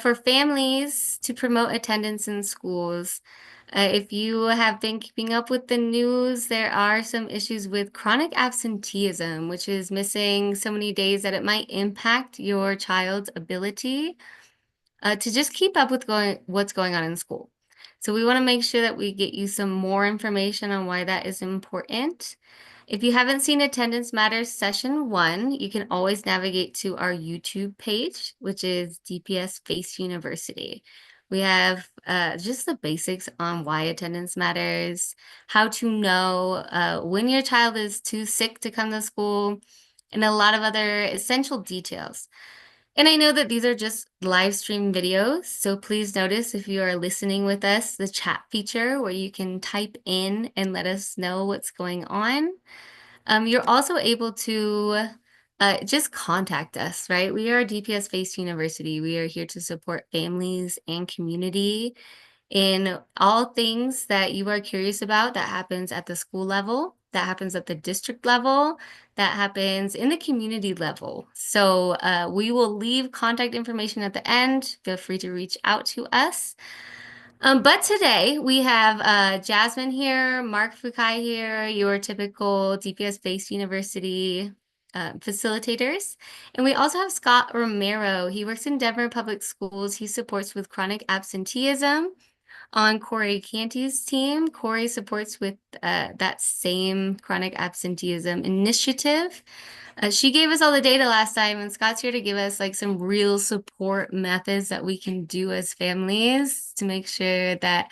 For families to promote attendance in schools, if you have been keeping up with the news, there are some issues with chronic absenteeism, which is missing so many days that it might impact your child's ability to just keep up with what's going on in school. So we want to make sure that we get you some more information on why that is important. If you haven't seen Attendance Matters Session 1, you can always navigate to our YouTube page, which is DPS Face University. We have just the basics on why attendance matters, how to know when your child is too sick to come to school, and a lot of other essential details. And I know that these are just live stream videos, so please notice if you are listening with us, the chat feature where you can type in and let us know what's going on. You're also able to just contact us, right? We are DPS Face University. We are here to support families and community in all things that you are curious about that happens at the school level, that happens at the district level, that happens in the community level. So we will leave contact information at the end. Feel free to reach out to us. But today we have Jasmine here, Mark Fukai here, your typical DPS-based university facilitators. And we also have Scott Romero. He works in Denver Public Schools. He supports with chronic absenteeism on Corey Canty's team. Corey supports with that same chronic absenteeism initiative. She gave us all the data last time, and Scott's here to give us like some real support methods that we can do as families to make sure that,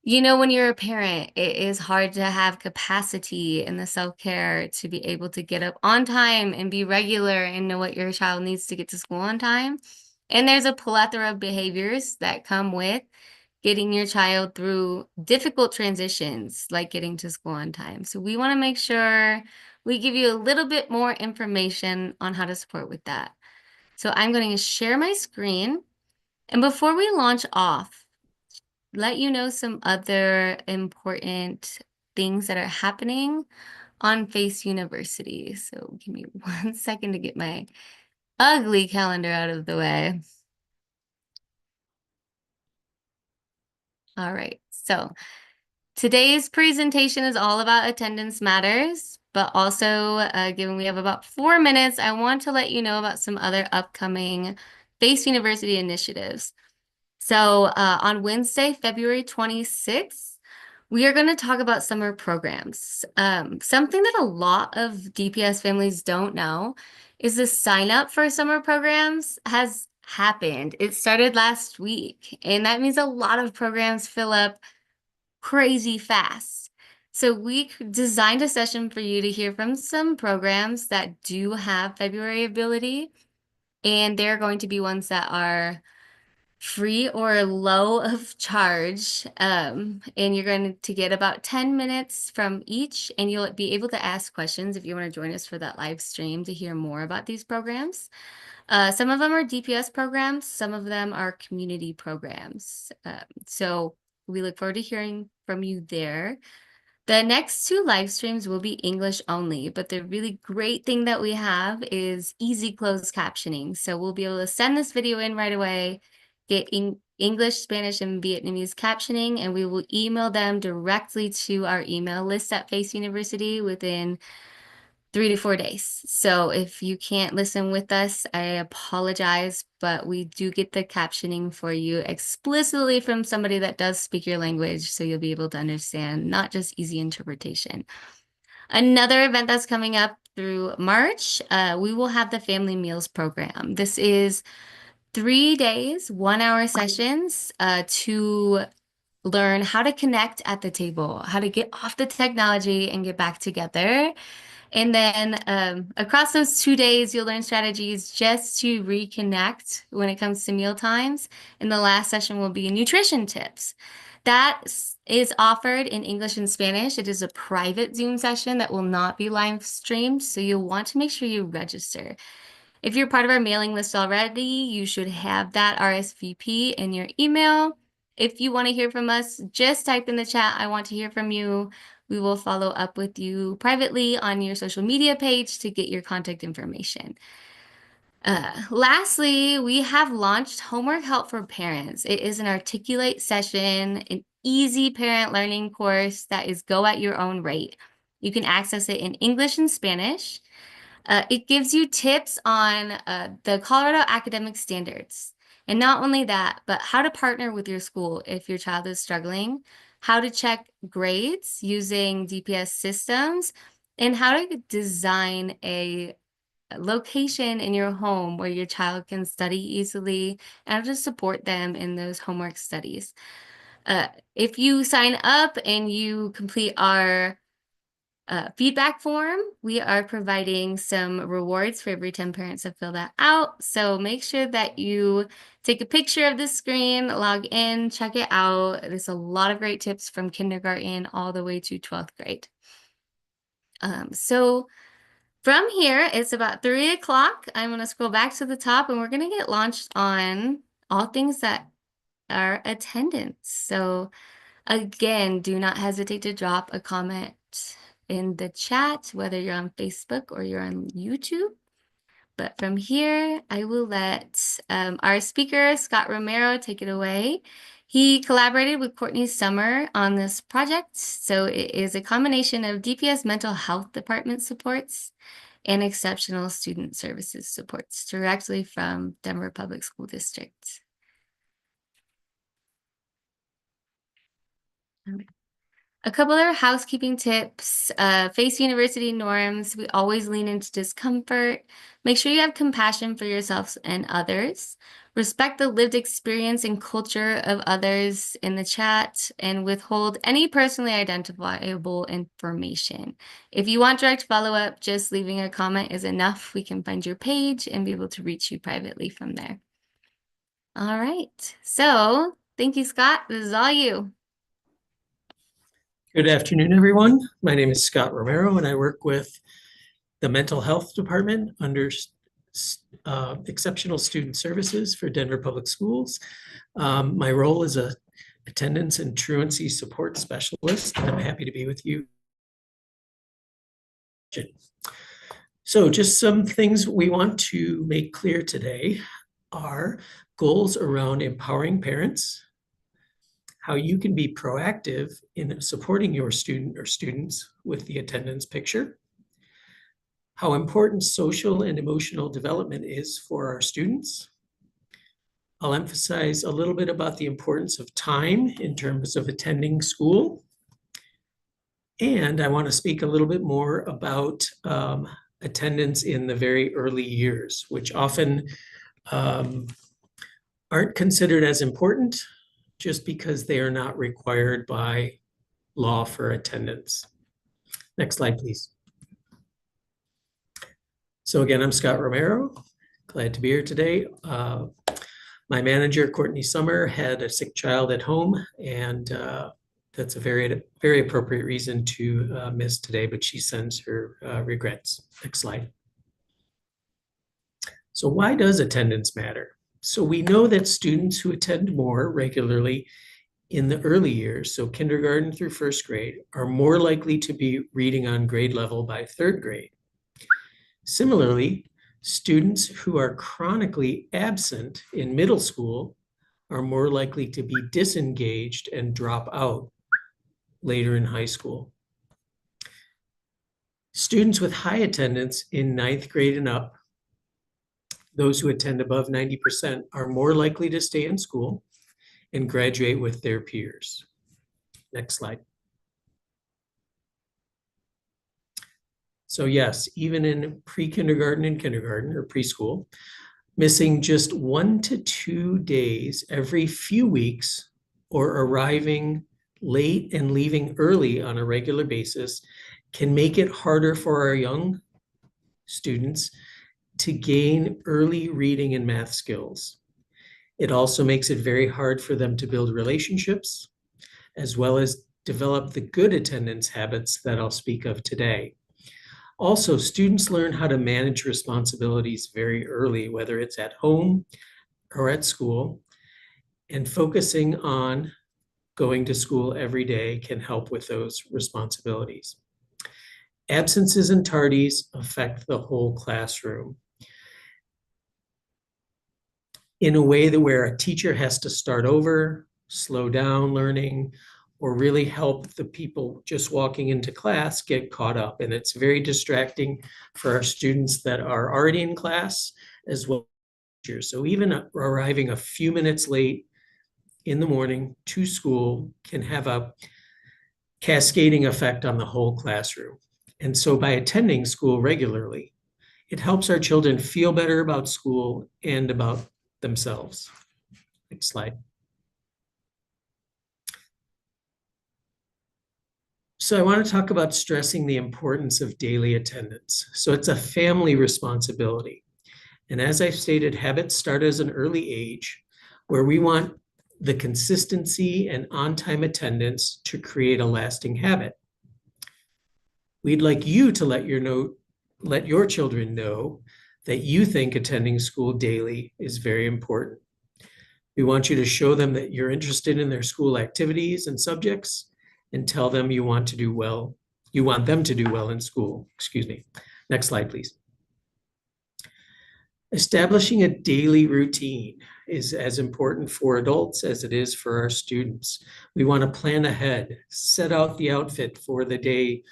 when you're a parent, it is hard to have capacity in the self-care to be able to get up on time and be regular and know what your child needs to get to school on time. And there's a plethora of behaviors that come with getting your child through difficult transitions, like getting to school on time. So we want to make sure we give you a little bit more information on how to support with that. So I'm going to share my screen. And before we launch off, let you know some other important things that are happening on Face University. So give me 1 second to get my ugly calendar out of the way. All right. So today's presentation is all about attendance matters, but also, given we have about 4 minutes, I want to let you know about some other upcoming Face University initiatives. So on Wednesday, February 26th, we are going to talk about summer programs. Something that a lot of DPS families don't know is the sign up for summer programs has happened. It started last week, and that means a lot of programs fill up crazy fast. So we designed a session for you to hear from some programs that do have February ability, and they're going to be ones that are free or low of charge. And you're going to get about 10 minutes from each, and you'll be able to ask questions if you want to join us for that live stream to hear more about these programs. Some of them are DPS programs, some of them are community programs. So we look forward to hearing from you there. The next two live streams will be English only, but the really great thing that we have is easy closed captioning. So we'll be able to send this video in right away, get English, Spanish, and Vietnamese captioning, and we will email them directly to our email list at Face University within 3 to 4 days. So if you can't listen with us, I apologize, but we do get the captioning for you explicitly from somebody that does speak your language, so you'll be able to understand, not just easy interpretation. Another event that's coming up through March, we will have the Family Meals Program. This is 3 days, 1 hour sessions to learn how to connect at the table, how to get off the technology and get back together. And then across those 2 days, you'll learn strategies just to reconnect when it comes to meal times. And the last session will be nutrition tips. That is offered in English and Spanish. It is a private Zoom session that will not be live streamed, so you'll want to make sure you register. If you're part of our mailing list already, you should have that RSVP in your email. If you want to hear from us, just type in the chat, I want to hear from you. We will follow up with you privately on your social media page to get your contact information. Lastly, we have launched Homework Help for Parents. It is an Articulate session, an easy parent learning course that is go at your own rate. You can access it in English and Spanish. It gives you tips on the Colorado academic standards. And not only that, but how to partner with your school if your child is struggling, how to check grades using DPS systems, and how to design a location in your home where your child can study easily and to support them in those homework studies. If you sign up and you complete our feedback form, we are providing some rewards for every 10 parents that fill that out. So make sure that you take a picture of the screen, log in, check it out. There's a lot of great tips from kindergarten all the way to 12th grade. So from here, it's about 3 o'clock. I'm going to scroll back to the top and we're going to get launched on all things that are attendance. So again, do not hesitate to drop a comment in the chat, whether you're on Facebook or you're on YouTube. But from here, I will let our speaker, Scott Romero, take it away. He collaborated with Courtney Summer on this project. So it is a combination of DPS mental health department supports and exceptional student services supports directly from Denver Public School District. A couple other housekeeping tips. Face university norms. We always lean into discomfort. Make sure you have compassion for yourselves and others. Respect the lived experience and culture of others in the chat and withhold any personally identifiable information. If you want direct follow-up, just leaving a comment is enough. We can find your page and be able to reach you privately from there. All right. So thank you, Scott. This is all you. Good afternoon, everyone. My name is Scott Romero, and I work with the Mental Health Department under Exceptional Student Services for Denver Public Schools. My role is a attendance and truancy support specialist, and I'm happy to be with you. So just some things we want to make clear today are goals around empowering parents, how you can be proactive in supporting your student or students with the attendance picture, how important social and emotional development is for our students. I'll emphasize a little bit about the importance of time in terms of attending school. And I want to speak a little bit more about attendance in the very early years, which often aren't considered as important just because they are not required by law for attendance. Next slide, please. So again, I'm Scott Romero. Glad to be here today. My manager, Courtney Summer, had a sick child at home, and that's a very, very appropriate reason to miss today, but she sends her regrets. Next slide. So why does attendance matter? So we know that students who attend more regularly in the early years, so kindergarten through first grade, are more likely to be reading on grade level by third grade. Similarly, students who are chronically absent in middle school are more likely to be disengaged and drop out later in high school. Students with high attendance in ninth grade and up, those who attend above 90%, are more likely to stay in school and graduate with their peers. Next slide. So yes, even in pre-kindergarten and kindergarten or preschool, missing just 1 to 2 days every few weeks or arriving late and leaving early on a regular basis can make it harder for our young students to gain early reading and math skills. It also makes it very hard for them to build relationships, as well as develop the good attendance habits that I'll speak of today. Also, students learn how to manage responsibilities very early, whether it's at home or at school, and focusing on going to school every day can help with those responsibilities. Absences and tardies affect the whole classroom. in a way that where a teacher has to start over, slow down learning, or really help the people just walking into class get caught up. And it's very distracting for our students that are already in class as well as teachers. So even arriving a few minutes late in the morning to school can have a cascading effect on the whole classroom. And so by attending school regularly, it helps our children feel better about school and about themselves. Next slide. So I want to talk about stressing the importance of daily attendance. So it's a family responsibility. And as I've stated, habits start as an early age where we want the consistency and on-time attendance to create a lasting habit. We'd like you to let your children know that you think attending school daily is very important. We want you to show them that you're interested in their school activities and subjects and tell them you want to do well. You want them to do well in school. Excuse me. Next slide, please. Establishing a daily routine is as important for adults as it is for our students. We want to plan ahead, set out the outfit for the day,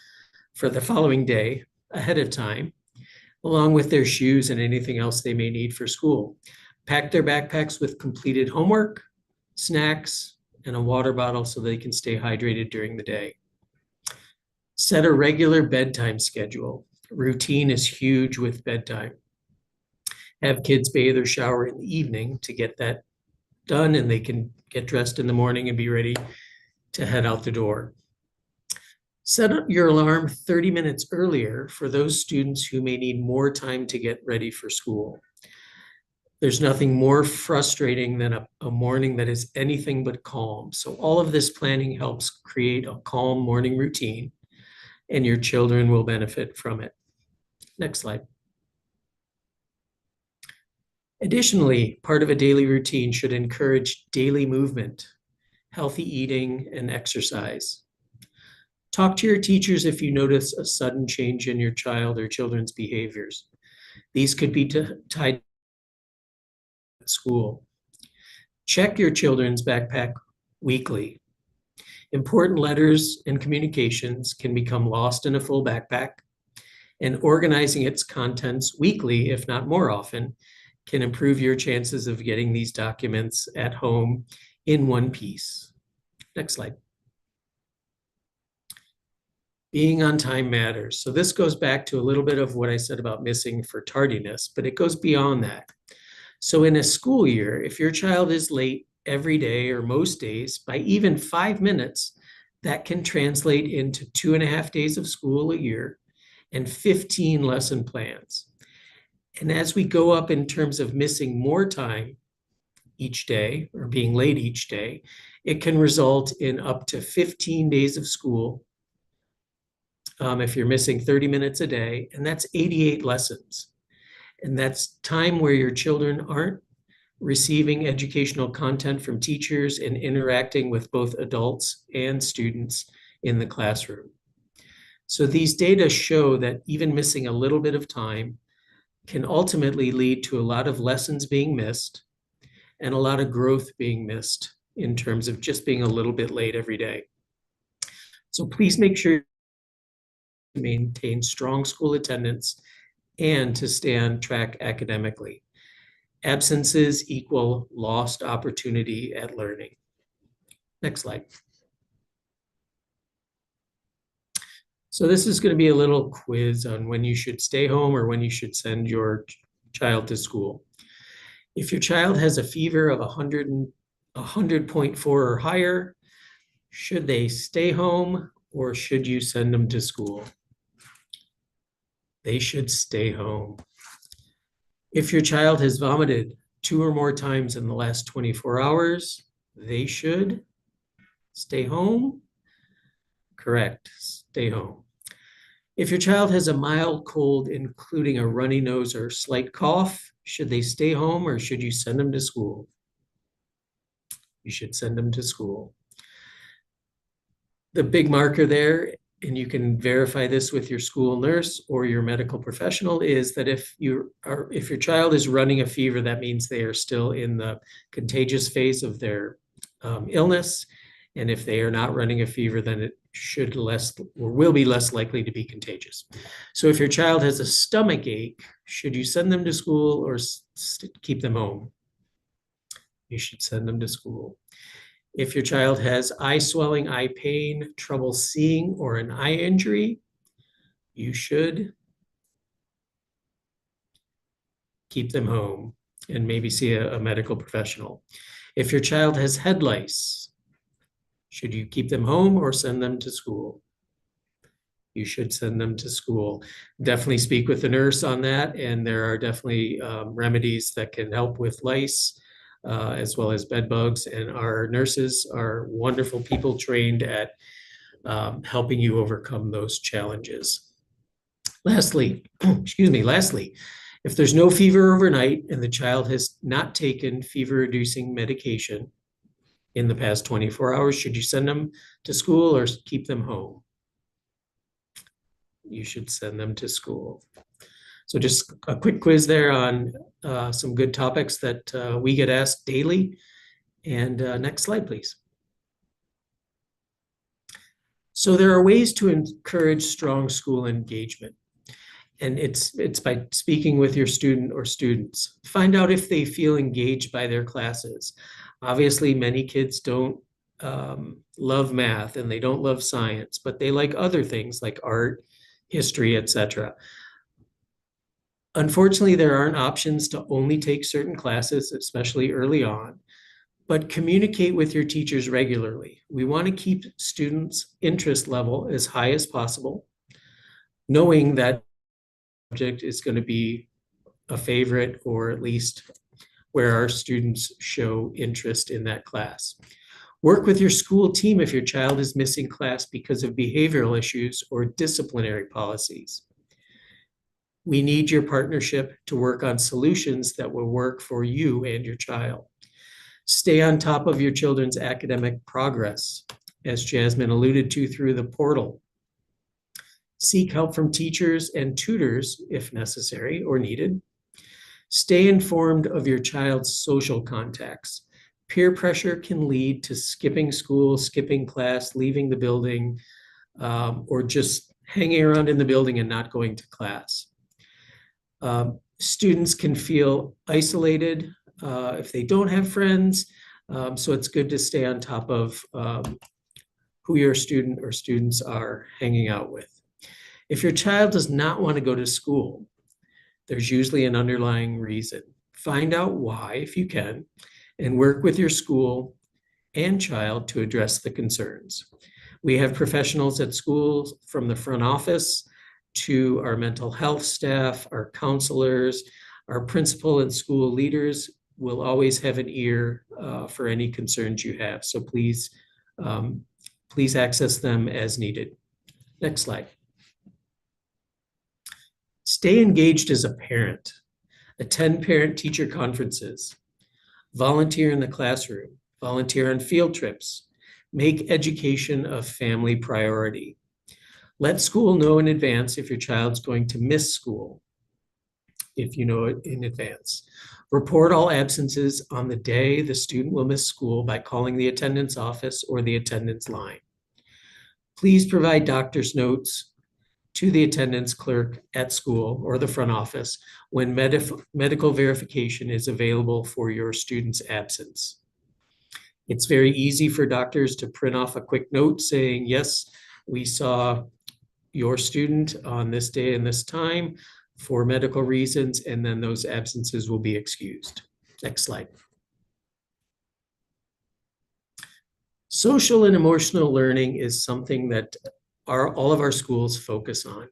for the following day ahead of time, along with their shoes and anything else they may need for school. Pack their backpacks with completed homework, snacks, and a water bottle so they can stay hydrated during the day. Set a regular bedtime schedule. Routine is huge with bedtime. Have kids bathe or shower in the evening to get that done, and they can get dressed in the morning and be ready to head out the door. Set up your alarm 30 minutes earlier for those students who may need more time to get ready for school. There's nothing more frustrating than a morning that is anything but calm. So all of this planning helps create a calm morning routine, and your children will benefit from it. Next slide. Additionally, part of a daily routine should encourage daily movement, healthy eating, and exercise. Talk to your teachers if you notice a sudden change in your child or children's behaviors. These could be tied to school. Check your children's backpack weekly. Important letters and communications can become lost in a full backpack, and organizing its contents weekly, if not more often, can improve your chances of getting these documents at home in one piece. Next slide. Being on time matters. So this goes back to a little bit of what I said about missing for tardiness, but it goes beyond that. So in a school year, if your child is late every day or most days by even 5 minutes, that can translate into 2.5 days of school a year and 15 lesson plans. And as we go up in terms of missing more time each day or being late each day, it can result in up to 15 days of school if you're missing 30 minutes a day, and that's 88 lessons. And that's time where your children aren't receiving educational content from teachers and interacting with both adults and students in the classroom. So these data show that even missing a little bit of time can ultimately lead to a lot of lessons being missed and a lot of growth being missed in terms of just being a little bit late every day. So please make sure to maintain strong school attendance and to stay on track academically. Absences equal lost opportunity at learning. Next slide. So this is going to be a little quiz on when you should stay home or when you should send your child to school. If your child has a fever of 100.4 or higher, should they stay home or should you send them to school? They should stay home. If your child has vomited 2 or more times in the last 24 hours, they should stay home. Correct, stay home. If your child has a mild cold, including a runny nose or slight cough, should they stay home or should you send them to school? You should send them to school. The big marker there and you can verify this with your school nurse or your medical professional, is that if your child is running a fever, that means they are still in the contagious phase of their illness. And if they are not running a fever, then it should less or will be less likely to be contagious. So if your child has a stomach ache, should you send them to school or keep them home? You should send them to school. If your child has eye swelling, eye pain, trouble seeing, or an eye injury, you should keep them home and maybe see a medical professional. If your child has head lice, should you keep them home or send them to school? You should send them to school. Definitely speak with the nurse on that, and there are definitely remedies that can help with lice, as well as bed bugs. And our nurses are wonderful people trained at helping you overcome those challenges. Lastly, if there's no fever overnight and the child has not taken fever-reducing medication in the past 24 hours, should you send them to school or keep them home? You should send them to school. So just a quick quiz there on some good topics that we get asked daily. And next slide, please. So there are ways to encourage strong school engagement. And it's by speaking with your student or students. Find out if they feel engaged by their classes. Obviously, many kids don't love math and they don't love science, but they like other things like art, history, etc. Unfortunately, there aren't options to only take certain classes, especially early on, but communicate with your teachers regularly. We want to keep students' interest level as high as possible, knowing that subject is going to be a favorite, or at least where our students show interest in that class. Work with your school team if your child is missing class because of behavioral issues or disciplinary policies. We need your partnership to work on solutions that will work for you and your child. Stay on top of your children's academic progress, as Jasmine alluded to through the portal. Seek help from teachers and tutors if necessary or needed. Stay informed of your child's social contacts. Peer pressure can lead to skipping school, skipping class, leaving the building, or just hanging around in the building and not going to class. Students can feel isolated if they don't have friends, so it's good to stay on top of who your student or students are hanging out with. If your child does not want to go to school, there's usually an underlying reason. Find out why, if you can, and work with your school and child to address the concerns. We have professionals at schools, from the front office to our mental health staff, our counselors, our principal and school leaders will always have an ear for any concerns you have. So please access them as needed. Next slide. Stay engaged as a parent. Attend parent-teacher conferences. Volunteer in the classroom. Volunteer on field trips. Make education a family priority. Let school know in advance if your child's going to miss school, if you know it in advance. Report all absences on the day the student will miss school by calling the attendance office or the attendance line. Please provide doctor's notes to the attendance clerk at school or the front office when medical verification is available for your student's absence. It's very easy for doctors to print off a quick note saying, yes, we saw your student on this day and this time for medical reasons, and then those absences will be excused. Next slide. Social and emotional learning is something that all of our schools focus on.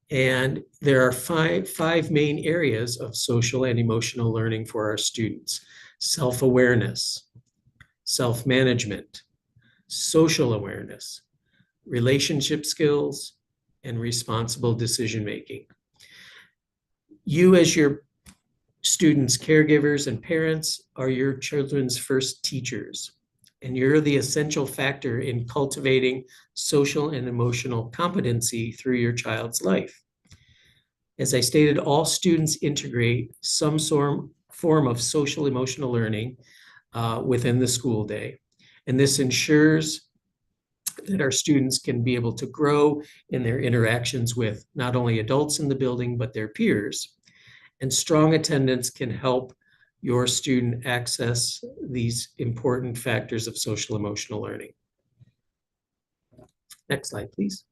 And there are five main areas of social and emotional learning for our students: self-awareness, self-management, social awareness, relationship skills, and responsible decision-making. You, as your students' caregivers and parents, are your children's first teachers. and you're the essential factor in cultivating social and emotional competency through your child's life. As I stated, all students integrate some form of social emotional learning within the school day. And this ensures that our students can be able to grow in their interactions with not only adults in the building, but their peers. And strong attendance can help your student access these important factors of social emotional learning. Next slide, please.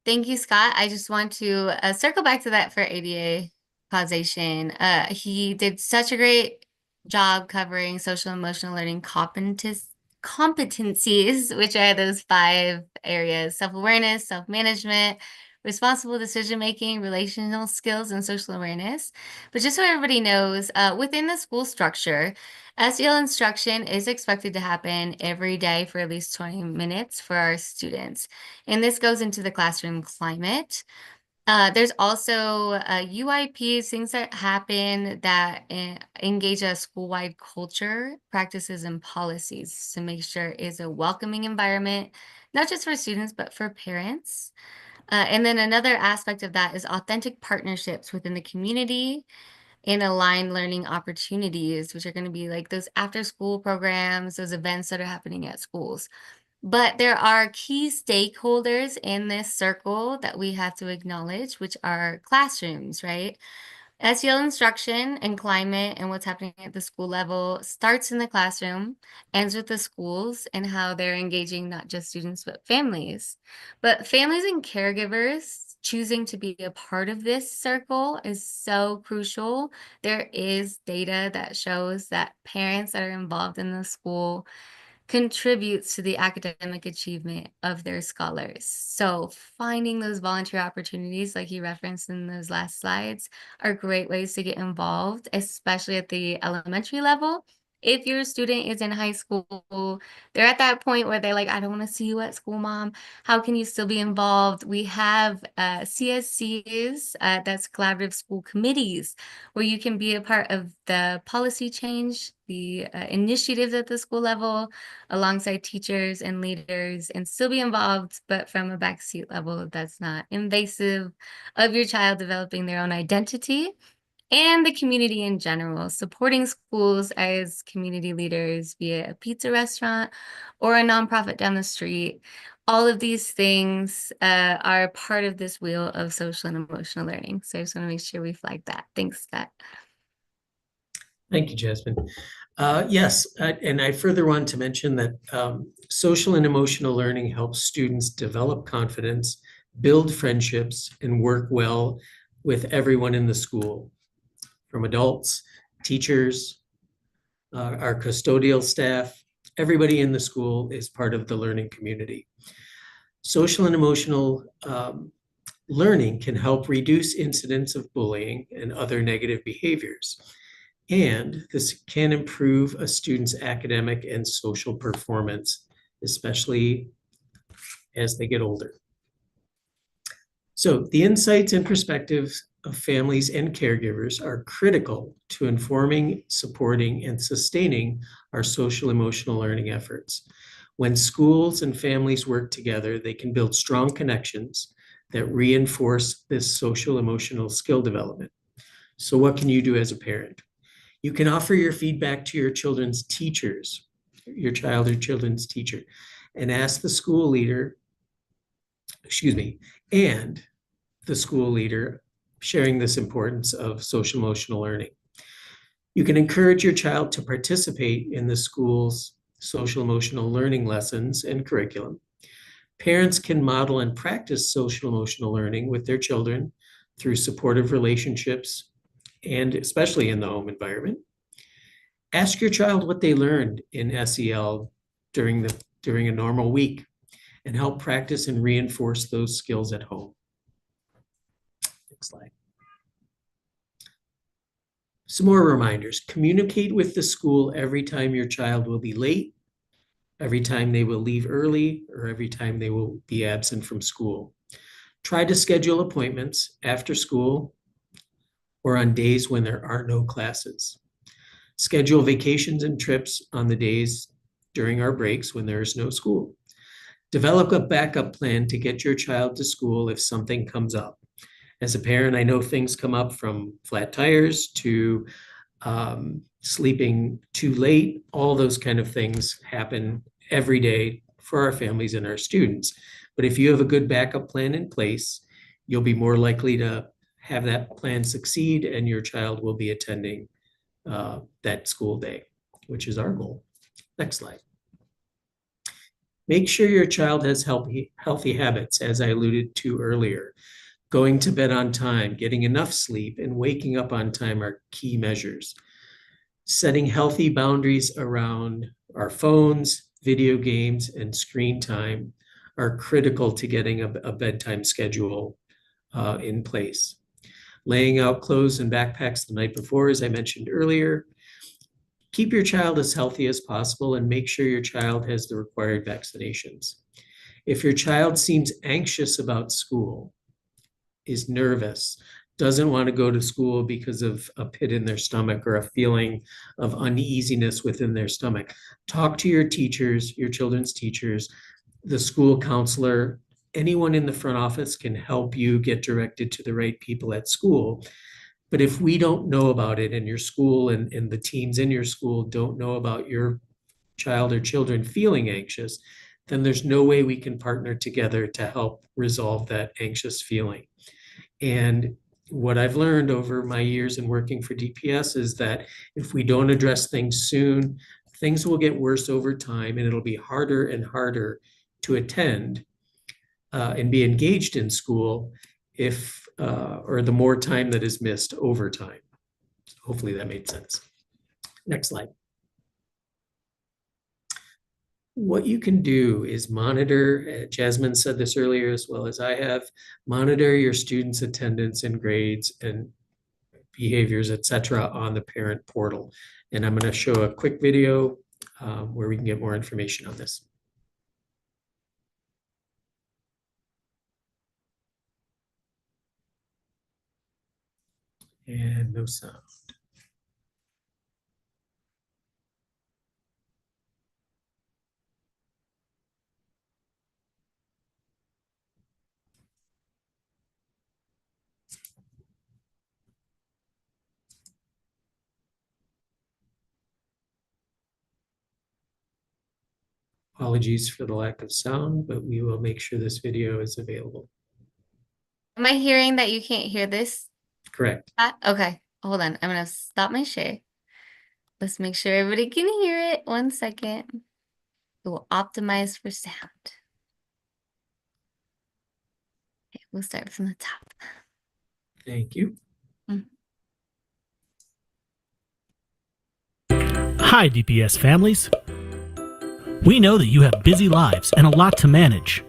Thank you, Scott. I just want to circle back to that for ADA causation. He did such a great job covering social emotional learning competencies, which are those 5 areas: self-awareness, self-management, responsible decision-making, relational skills, and social awareness. But just so everybody knows, within the school structure, SEL instruction is expected to happen every day for at least 20 minutes for our students. And this goes into the classroom climate. There's also UIPs, things that happen that engage a school-wide culture, practices, and policies to make sure it's a welcoming environment, not just for students, but for parents. And then another aspect of that is authentic partnerships within the community and aligned learning opportunities, which are going to be like those after-school programs, those events that are happening at schools. But there are key stakeholders in this circle that we have to acknowledge, which are classrooms, right? SEL instruction and climate and what's happening at the school level starts in the classroom, ends with the schools and how they're engaging not just students, but families. But families and caregivers choosing to be a part of this circle is so crucial. There is data that shows that parents that are involved in the school contributes to the academic achievement of their scholars. So finding those volunteer opportunities, like you referenced in those last slides, are great ways to get involved, especially at the elementary level. If your student is in high school, they're at that point where they're like, I don't want to see you at school, mom. How can you still be involved? We have CSCs, that's collaborative school committees, where you can be a part of the policy change, the initiatives at the school level, alongside teachers and leaders, and still be involved, but from a backseat level that's not invasive of your child developing their own identity and the community in general, supporting schools as community leaders via a pizza restaurant or a nonprofit down the street. All of these things are part of this wheel of social and emotional learning. So I just want to make sure we flag that. Thanks, Scott. Thank you, Jasmine. Yes, and I further want to mention that social and emotional learning helps students develop confidence, build friendships, and work well with everyone in the school, from adults, teachers, our custodial staff. Everybody in the school is part of the learning community. Social and emotional learning can help reduce incidents of bullying and other negative behaviors. And this can improve a student's academic and social performance, especially as they get older. So the insights and perspectives of families and caregivers are critical to informing, supporting, and sustaining our social emotional learning efforts. When schools and families work together, they can build strong connections that reinforce this social emotional skill development. So what can you do as a parent? You can offer your feedback to your children's teachers, your child or children's teacher, and ask the school leader, and the school leader sharing this importance of social emotional learning. You can encourage your child to participate in the school's social emotional learning lessons and curriculum. Parents can model and practice social emotional learning with their children through supportive relationships, and especially in the home environment. Ask your child what they learned in SEL during a normal week, and help practice and reinforce those skills at home. Next slide. Some more reminders. Communicate with the school every time your child will be late, every time they will leave early, or every time they will be absent from school. Try to schedule appointments after school or on days when there are no classes. Schedule vacations and trips on the days during our breaks when there is no school. Develop a backup plan to get your child to school if something comes up. As a parent, I know things come up from flat tires to sleeping too late. All those kind of things happen every day for our families and our students. But if you have a good backup plan in place, you'll be more likely to have that plan succeed and your child will be attending that school day, which is our goal. Next slide. Make sure your child has healthy habits, as I alluded to earlier. Going to bed on time, getting enough sleep, and waking up on time are key measures. Setting healthy boundaries around our phones, video games, and screen time are critical to getting a bedtime schedule in place. Laying out clothes and backpacks the night before, as I mentioned earlier. Keep your child as healthy as possible and make sure your child has the required vaccinations. If your child seems anxious about school, is nervous, doesn't want to go to school because of a pit in their stomach or a feeling of uneasiness within their stomach, talk to your teachers, your children's teachers, the school counselor. Anyone in the front office can help you get directed to the right people at school. But if we don't know about it and your school and the teams in your school don't know about your child or children feeling anxious, then there's no way we can partner together to help resolve that anxious feeling. And what I've learned over my years in working for DPS is that if we don't address things soon, things will get worse over time and it'll be harder and harder to attend and be engaged in school or the more time that is missed over time. Hopefully that made sense. Next slide. What you can do is monitor, Jasmine said this earlier as well as I have, monitor your students' attendance and grades and behaviors, etc., on the parent portal. And I'm going to show a quick video where we can get more information on this. And no sound. Apologies for the lack of sound, but we will make sure this video is available. Am I hearing that you can't hear this? Correct. Okay, hold on. I'm gonna stop my share. Let's make sure everybody can hear it. 1 second. It will optimize for sound. Okay, we'll start from the top. Thank you. Hi, DPS families. We know that you have busy lives and a lot to manage.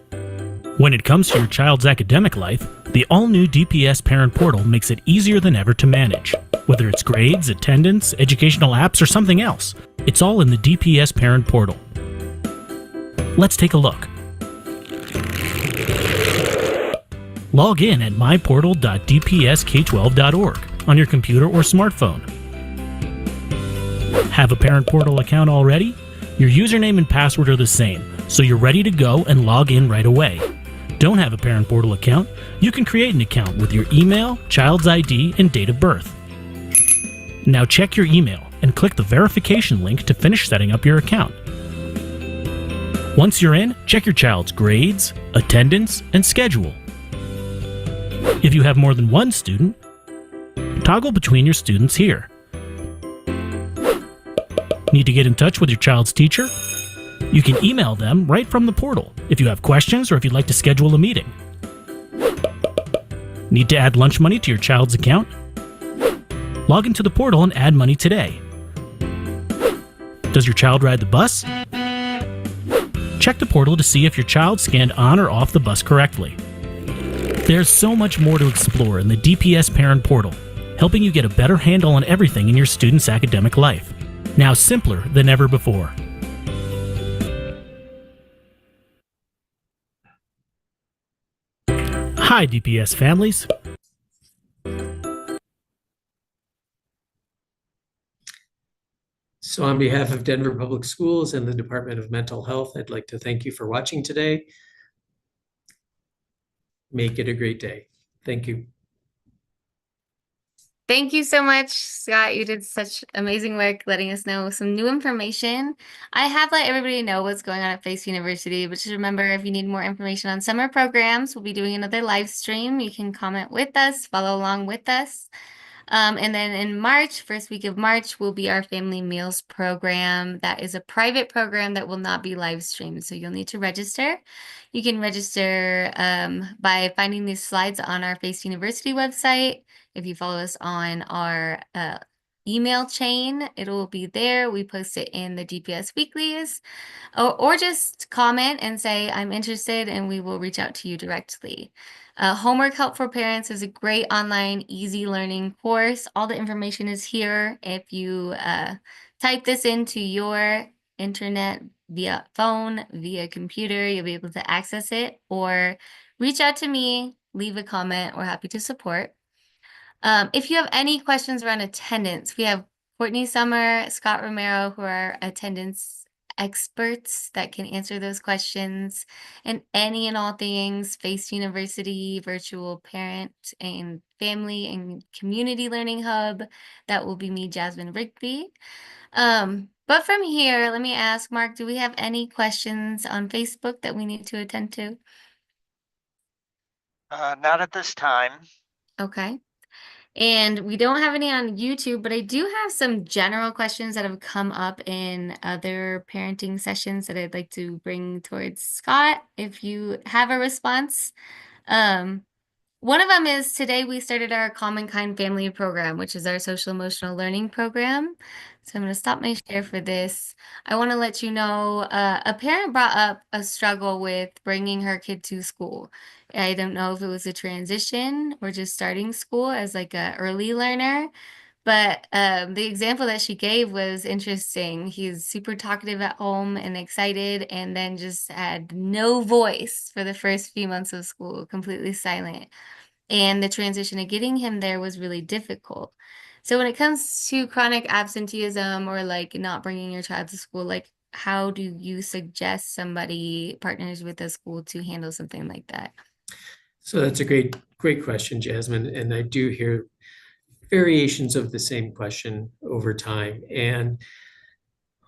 When it comes to your child's academic life, the all-new DPS Parent Portal makes it easier than ever to manage. Whether it's grades, attendance, educational apps, or something else, it's all in the DPS Parent Portal. Let's take a look. Log in at myportal.dpsk12.org on your computer or smartphone. Have a Parent Portal account already? Your username and password are the same, so you're ready to go and log in right away. Don't have a Parent Portal account? You can create an account with your email, child's ID, and date of birth. Now check your email and click the verification link to finish setting up your account. Once you're in, check your child's grades, attendance, and schedule. If you have more than one student, toggle between your students here. Need to get in touch with your child's teacher? You can email them right from the portal if you have questions or if you'd like to schedule a meeting. Need to add lunch money to your child's account? Log into the portal and add money today. Does your child ride the bus? Check the portal to see if your child scanned on or off the bus correctly. There's so much more to explore in the DPS Parent Portal, helping you get a better handle on everything in your student's academic life. Now simpler than ever before. Hi, DPS families. So on behalf of Denver Public Schools and the Department of Mental Health, I'd like to thank you for watching today. Make it a great day. Thank you. Thank you so much, Scott. You did such amazing work letting us know some new information. I have let everybody know what's going on at Face University, but just remember, if you need more information on summer programs, we'll be doing another live stream. You can comment with us, follow along with us. And then in March, first week of March, will be our Family Meals program. That is a private program that will not be live streamed, so you'll need to register. You can register by finding these slides on our Face University website. If you follow us on our email chain, it will be there. We post it in the DPS weeklies, or just comment and say, I'm interested, and we will reach out to you directly. Homework Help for Parents is a great online, easy learning course. All the information is here. If you type this into your internet via phone, via computer, you'll be able to access it, or reach out to me, leave a comment. We're happy to support. If you have any questions around attendance, we have Courtney Summer, Scott Romero, who are attendance experts that can answer those questions, and any and all things Face University, virtual parent and family and community learning hub. That will be me, Jasmine Rigby. But from here, let me ask Mark, do we have any questions on Facebook that we need to attend to? Not at this time. Okay. And we don't have any on YouTube, but I do have some general questions that have come up in other parenting sessions that I'd like to bring towards Scott, if you have a response. One of them is, today we started our Common Kind Family program, which is our social emotional learning program. So I'm going to stop my share for this. I want to let you know, a parent brought up a struggle with bringing her kid to school. I don't know if it was a transition or just starting school as like a early learner, but the example that she gave was interesting. He's super talkative at home and excited, and then just had no voice for the first few months of school, completely silent. And the transition of getting him there was really difficult. So when it comes to chronic absenteeism or like not bringing your child to school, like how do you suggest somebody partners with a school to handle something like that? So that's a great question, Jasmine. And I do hear variations of the same question over time. And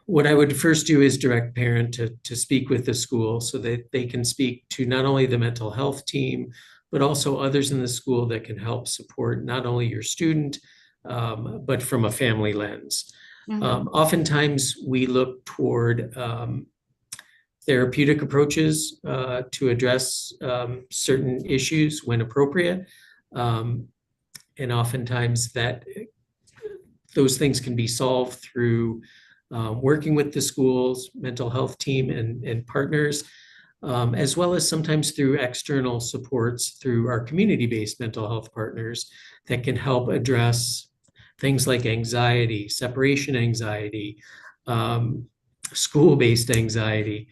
what I would first do is direct parent to speak with the school so that they can speak to not only the mental health team, but also others in the school that can help support not only your student, but from a family lens. Oftentimes we look toward therapeutic approaches to address certain issues when appropriate. And oftentimes those things can be solved through working with the school's mental health team and partners, as well as sometimes through external supports through our community-based mental health partners that can help address things like anxiety, separation anxiety, school-based anxiety.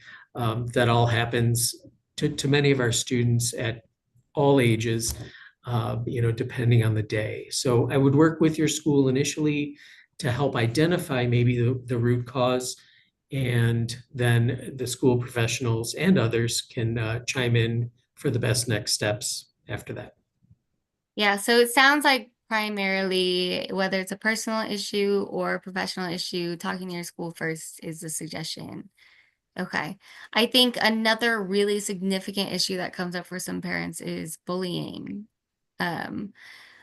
That all happens to many of our students at all ages, depending on the day. So I would work with your school initially to help identify maybe the root cause, and then the school professionals and others can chime in for the best next steps after that. Yeah, so it sounds like primarily, whether it's a personal issue or a professional issue, talking to your school first is the suggestion. Okay. I think another really significant issue that comes up for some parents is bullying.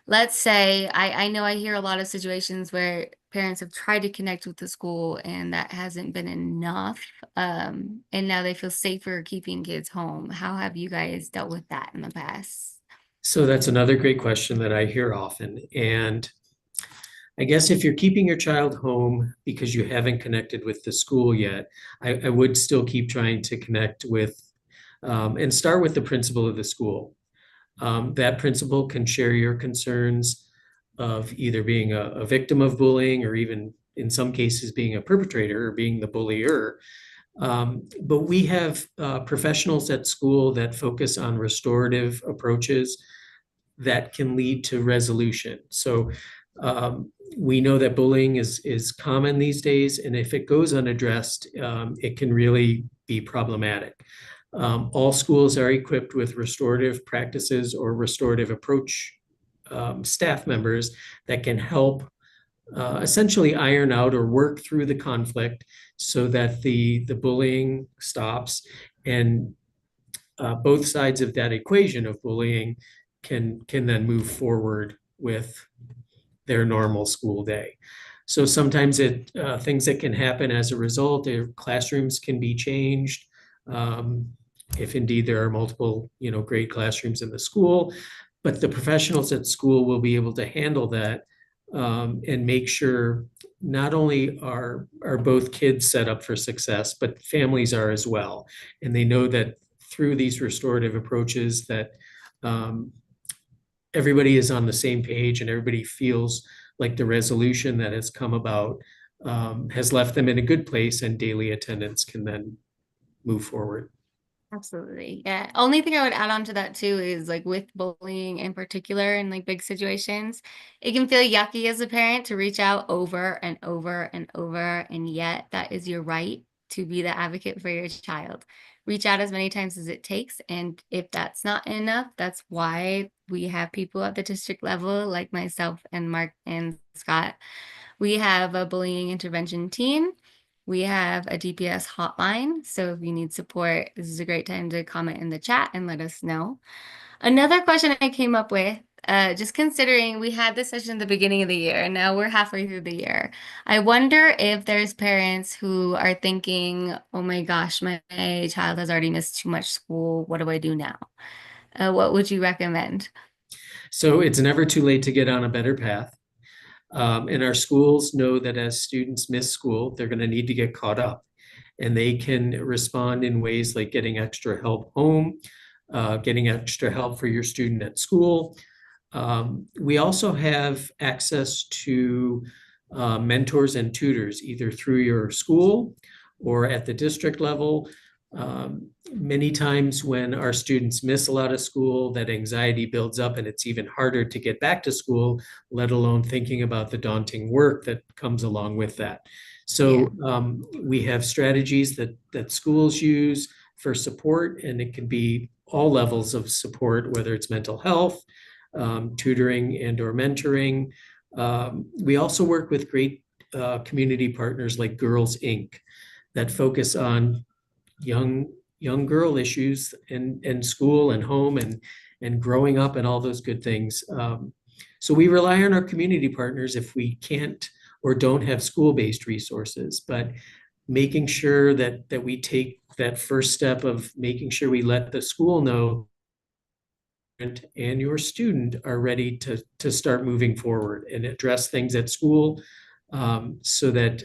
Let's say, I know I hear a lot of situations where parents have tried to connect with the school and that hasn't been enough. And now they feel safer keeping kids home. How have you guys dealt with that in the past? So that's another great question that I hear often. And I guess if you're keeping your child home because you haven't connected with the school yet, I would still keep trying to connect with and start with the principal of the school. That principal can share your concerns of either being a victim of bullying, or even in some cases being a perpetrator or being the bullier. But we have professionals at school that focus on restorative approaches that can lead to resolution. So we know that bullying is common these days, and if it goes unaddressed, it can really be problematic. All schools are equipped with restorative practices or restorative approach staff members that can help essentially iron out or work through the conflict so that the bullying stops, and both sides of that equation of bullying can then move forward with their normal school day. So sometimes things that can happen as a result, their classrooms can be changed. If indeed there are multiple, grade classrooms in the school, but the professionals at school will be able to handle that and make sure not only are both kids set up for success, but families are as well. And they know that through these restorative approaches that everybody is on the same page and everybody feels like the resolution that has come about has left them in a good place, and daily attendance can then move forward. Absolutely. Yeah. Only thing I would add on to that too is like with bullying in particular in like big situations, it can feel yucky as a parent to reach out over and over and over. And yet that is your right to be the advocate for your child. Reach out as many times as it takes. And if that's not enough, that's why we have people at the district level like myself and Mark and Scott. We have a bullying intervention team. We have a DPS hotline. So if you need support, this is a great time to comment in the chat and let us know. Another question I came up with, just considering we had this session at the beginning of the year and now we're halfway through the year. I wonder if there's parents who are thinking, oh my gosh, my child has already missed too much school. What do I do now? What would you recommend? So it's never too late to get on a better path. And our schools know that as students miss school, they're going to need to get caught up. And they can respond in ways like getting extra help home, getting extra help for your student at school. We also have access to mentors and tutors, either through your school or at the district level. Many times when our students miss a lot of school, that anxiety builds up and it's even harder to get back to school, let alone thinking about the daunting work that comes along with that. So we have strategies that schools use for support, and it can be all levels of support, whether it's mental health, tutoring and or mentoring. We also work with great community partners like Girls Inc. that focus on young girl issues in school and home and growing up and all those good things. So we rely on our community partners if we can't or don't have school-based resources, but making sure that we take that first step of making sure we let the school know and your student are ready to start moving forward and address things at school, so that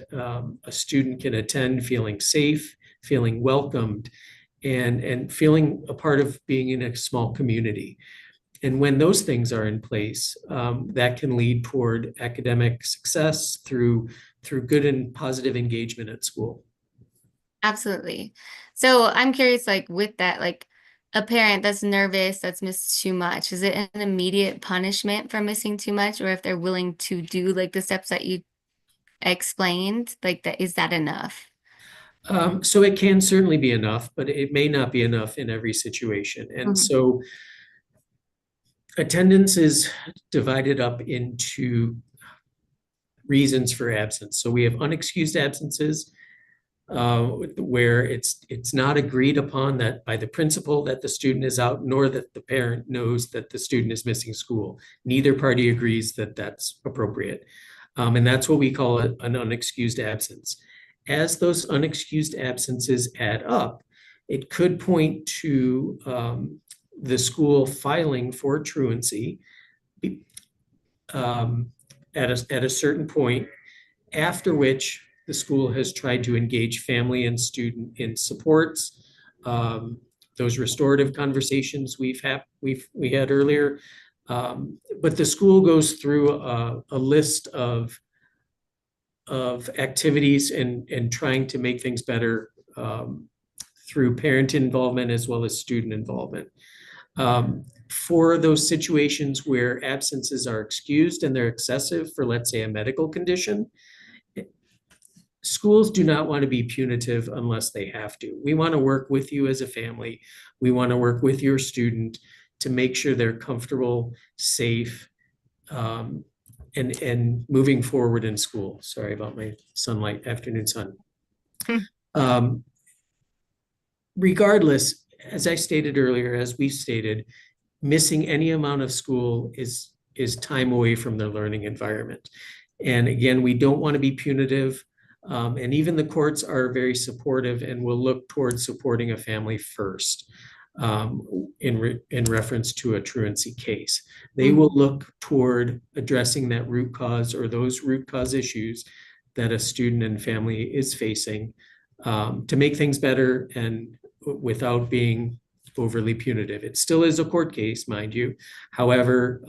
a student can attend feeling safe, feeling welcomed, and feeling a part of being in a small community. And when those things are in place, that can lead toward academic success through good and positive engagement at school. Absolutely. So I'm curious, like with that, like a parent that's nervous, that's missed too much, is it an immediate punishment for missing too much? Or if they're willing to do like the steps that you explained, like that, is that enough? So it can certainly be enough, but it may not be enough in every situation. And so attendance is divided up into reasons for absence. So we have unexcused absences, where it's not agreed upon that by the principal that the student is out, nor that the parent knows that the student is missing school. Neither party agrees that that's appropriate. And that's what we call an unexcused absence. As those unexcused absences add up, it could point to the school filing for truancy at a certain point, after which the school has tried to engage family and student in supports, those restorative conversations we had earlier. But the school goes through a list of activities and trying to make things better through parent involvement as well as student involvement. For those situations where absences are excused and they're excessive for, let's say, a medical condition, schools do not want to be punitive unless they have to. We want to work with you as a family. We want to work with your student to make sure they're comfortable, safe, and moving forward in school. Sorry about my sunlight, afternoon sun. Regardless, as I stated earlier, as we stated, missing any amount of school is time away from their learning environment. And again, we don't want to be punitive. And even the courts are very supportive and will look towards supporting a family first in reference to a truancy case. They will look toward addressing that root cause or those root cause issues that a student and family is facing to make things better and without being overly punitive. It still is a court case, mind you. However,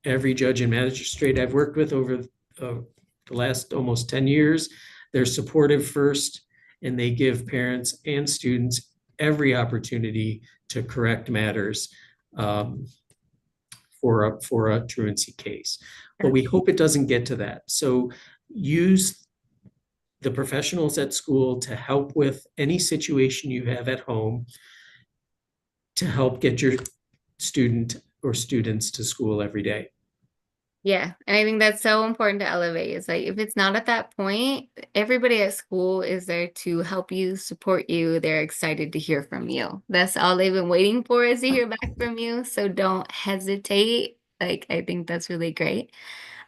every judge and magistrate I've worked with over the last almost 10 years, they're supportive first, and they give parents and students every opportunity to correct matters for a truancy case. But we hope it doesn't get to that. So use the professionals at school to help with any situation you have at home to help get your student or students to school every day. Yeah, and I think that's so important to elevate. It's like if it's not at that point, everybody at school is there to help you, support you. They're excited to hear from you. That's all they've been waiting for, is to hear back from you. So don't hesitate. Like, I think that's really great.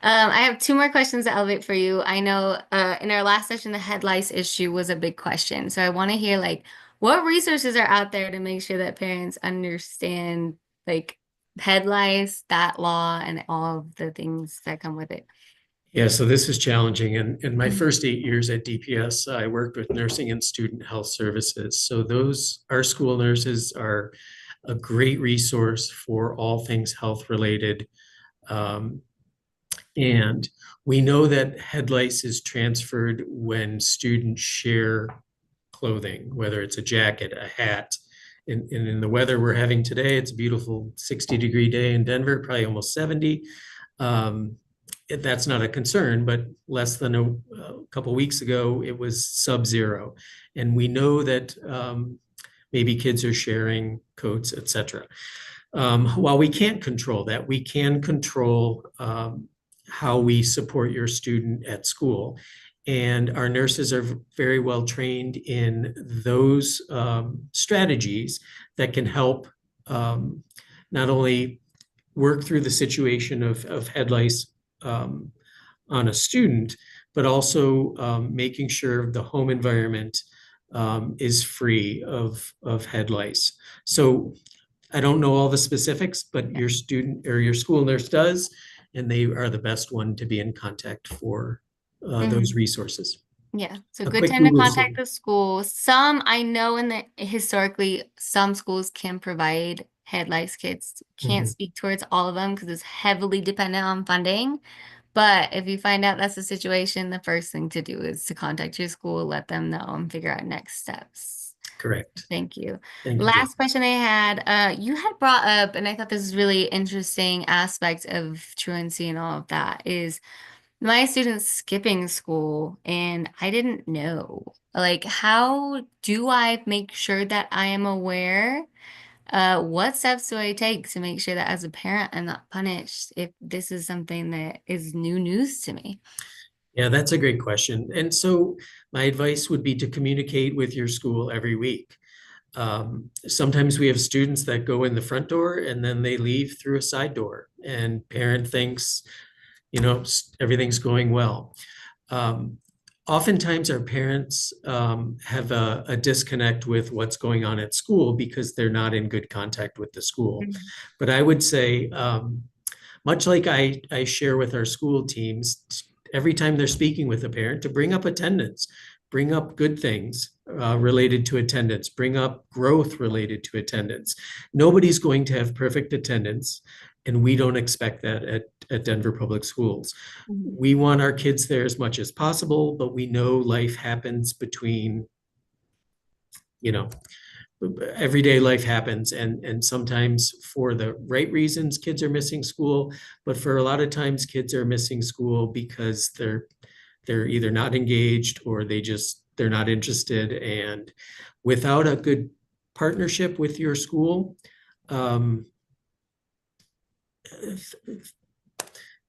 I have two more questions to elevate for you. I know in our last session, the head lice issue was a big question. So I want to hear, like, what resources are out there to make sure that parents understand, like, head lice, that law, and all of the things that come with it. Yeah, so this is challenging. And in my first 8 years at DPS, I worked with nursing and student health services. So our school nurses are a great resource for all things health related. And we know that head lice is transferred when students share clothing, whether it's a jacket, a hat. And in the weather we're having today, it's a beautiful 60-degree day in Denver, probably almost 70. That's not a concern, but less than a couple weeks ago, it was sub-zero. And we know that maybe kids are sharing coats, etc. While we can't control that, we can control how we support your student at school. And our nurses are very well trained in those strategies that can help not only work through the situation of head lice on a student, but also making sure the home environment is free of head lice. So I don't know all the specifics, but your student or your school nurse does, and they are the best one to be in contact for those resources. Yeah, so A good quick time to Google contact search. the school. Some, I know in the historically, some schools can provide head lice kits. Can't Mhm. speak towards all of them because it's heavily dependent on funding. But if you find out that's the situation, the first thing to do is to contact your school, let them know, and figure out next steps. Correct. Thank you. Thank you, Jen. Last question I had, you had brought up, and I thought this is really interesting aspect of truancy and all of that, is my students skipping school, and I didn't know. Like, how do I make sure that I am aware? What steps do I take to make sure that as a parent I'm not punished if this is something that is new news to me? Yeah, that's a great question. And so my advice would be to communicate with your school every week. Sometimes we have students that go in the front door and then they leave through a side door, and parent thinks, everything's going well. Oftentimes our parents have a disconnect with what's going on at school because they're not in good contact with the school. But I would say, much like I share with our school teams, every time they're speaking with a parent, to bring up attendance, bring up good things related to attendance, bring up growth related to attendance. Nobody's going to have perfect attendance, and we don't expect that at Denver Public Schools. We want our kids there as much as possible, but we know life happens between, everyday life happens, and sometimes for the right reasons kids are missing school, but for a lot of times kids are missing school because they're either not engaged or they're not interested. And without a good partnership with your school,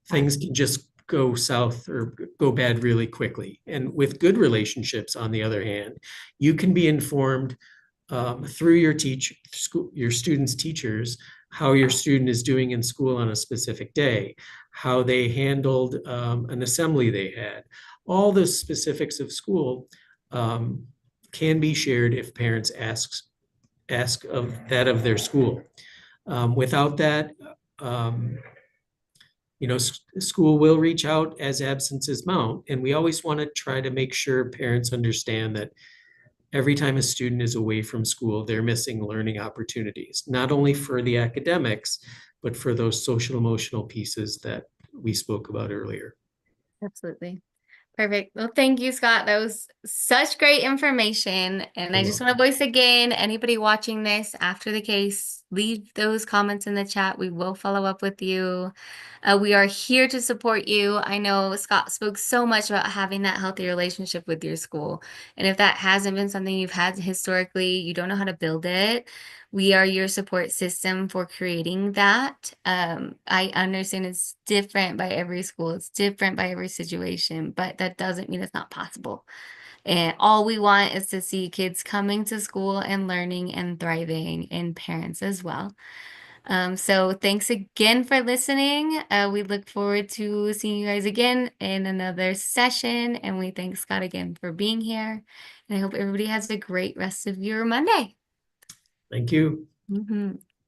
things can just go south or go bad really quickly. And with good relationships, on the other hand, you can be informed through your students' teachers, how your student is doing in school on a specific day, how they handled an assembly they had. All the specifics of school can be shared if parents ask of that of their school. Without that, school will reach out as absences mount, and we always want to try to make sure parents understand that every time a student is away from school, they're missing learning opportunities, not only for the academics, but for those social emotional pieces that we spoke about earlier. Absolutely. Perfect. Well, thank you, Scott. That was such great information. And I You're just want to voice again, anybody watching this after the case, leave those comments in the chat. We will follow up with you. We are here to support you. I know Scott spoke so much about having that healthy relationship with your school. And if that hasn't been something you've had historically, you don't know how to build it, we are your support system for creating that. I understand it's different by every school, it's different by every situation, but that doesn't mean it's not possible. And all we want is to see kids coming to school and learning and thriving, and parents as well. So thanks again for listening. We look forward to seeing you guys again in another session. And we thank Scott again for being here. And I hope everybody has a great rest of your Monday. Thank you. Mhm.